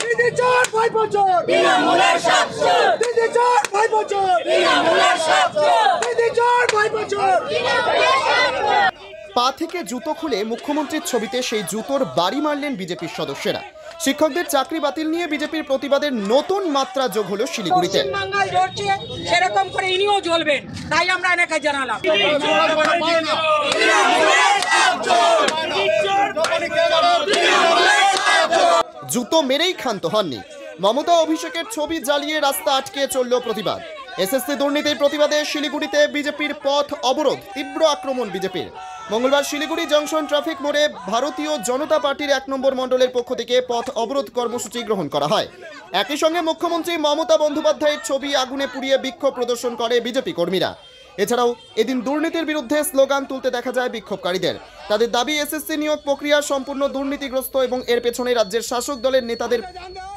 দিদি চোর ভাই বছর বিনামূল্যে সাবচোর দিদি চোর ভাই বছর বিনামূল্যে সাবচোর দিদি চোর ভাই বছর পা থেকে জুতো খুলে মুখ্যমন্ত্রীর ছবিতে সেই জুতোর বাড়ি মারলেন বিজেপির সদস্যরা। শিক্ষকদের চাকরি বাতিল নিয়ে বিজেপির প্রতিবাদের নতুন মাত্রা যোগ হলো শিলিগুড়িতে। সেরকম করে ইনিও জ্বলবেন, তাই আমরা এনাকে জানালাম। জুতো মেরেই ক্ষান্ত হননি মমতা। অভিষেকের ছবি জ্বালিয়ে রাস্তা আটকে চলল প্রতিবাদ। এসএসসি দুর্নীতির প্রতিবাদে শিলিগুড়িতে বিজেপির পথ অবরোধ, তীব্র আক্রমণ বিজেপির। মঙ্গলবার শিলিগুড়ি জংশন ট্রাফিক মোড়ে ভারতীয় জনতা পার্টির 1 নম্বর মণ্ডলের পক্ষ থেকে পথ অবরোধ কর্মসূচি গ্রহণ করা হয়। একই সঙ্গে মুখ্যমন্ত্রী মমতা বন্দ্যোপাধ্যায়ের ছবি আগুনে পুড়িয়ে বিক্ষোভ প্রদর্শন করে বিজেপি কর্মীরা। এছাড়াও এদিন দুর্নীতির বিরুদ্ধে স্লোগান তুলতে দেখা যায় বিক্ষোভকারীদের। তাদের দাবি এসএসসি নিয়োগ প্রক্রিয়া সম্পূর্ণ দুর্নীতিগ্রস্ত এবং এর পেছনে রাজ্যের শাসক দলের নেতাদের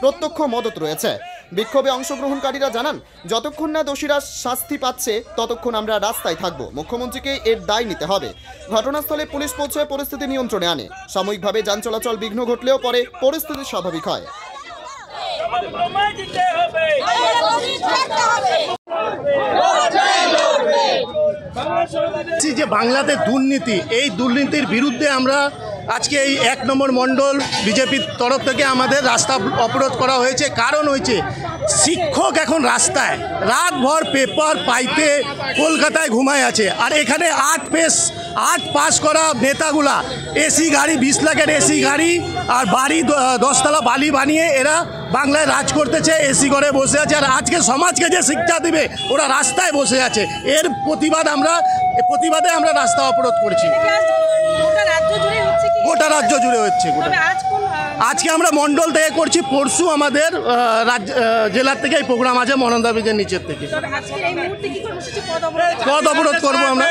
প্রত্যক্ষ মদত রয়েছে। বিক্ষোভে অংশগ্রহণকারীরা জানান, যতক্ষণ না দোষীরা শাস্তি পাচ্ছে ততক্ষণ আমরা রাস্তায় থাকব। মুখ্যমন্ত্রীকে এর দায় নিতে হবে। ঘটনাস্থলে পুলিশ পৌঁছে পরিস্থিতি নিয়ন্ত্রণে আনে। সাময়িকভাবে যান চলাচল বিঘ্ন ঘটলেও পরে পরিস্থিতি স্বাভাবিক হয়। যে বাংলাতে দুর্নীতি, এই দুর্নীতির বিরুদ্ধে আমরা আজকে এই 1 নম্বর মণ্ডল বিজেপির তরফ থেকে আমাদের রাস্তা অবরোধ করা হয়েছে। কারণ হয়েছে শিক্ষক এখন রাস্তায় রাতভর পেপার পাইতে কলকাতায় ঘুমায় আছে, আর এখানে 8 পাস করা নেতাগুলা এসি গাড়ি, 20 লাখের এসি গাড়ি আর বাড়ি 10 তলা বালি বানিয়ে এরা বাংলায় রাজ করতেছে, এসি ঘরে বসে আছে। আর আজকে সমাজকে যে শিক্ষা দিবে ওরা রাস্তায় বসে আছে। এর প্রতিবাদে আমরা রাস্তা অবরোধ করছি। গোটা রাজ্য জুড়ে হচ্ছে। আজকে আমরা মন্ডল থেকে করছি, পরশু আমাদের জেলার থেকে এই প্রোগ্রাম আছে মনন্দা ব্রিজের নিচের থেকে। পথ অবরোধ করবো আমরা,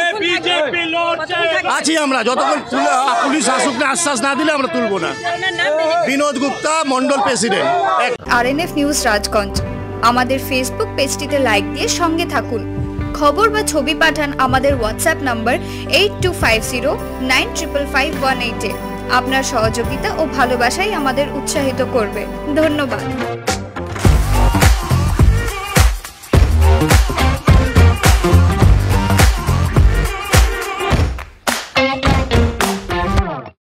আছি আমরা যতক্ষণ পুলিশ শাসককে আশ্বাস না দিলে আমরা তুলবো না। Binod Gupta, Mandal president, RNF news Rajganj. আমাদের ফেসবুক পেজটিতে লাইক দিয়ে সঙ্গে থাকুন। খবর বা ছবি পাঠান আমাদের হোয়াটসঅ্যাপ নম্বর 8250955518 এ। আপনার সহযোগিতা ও ভালোবাসাই আমাদের উৎসাহিত করবে। ধন্যবাদ।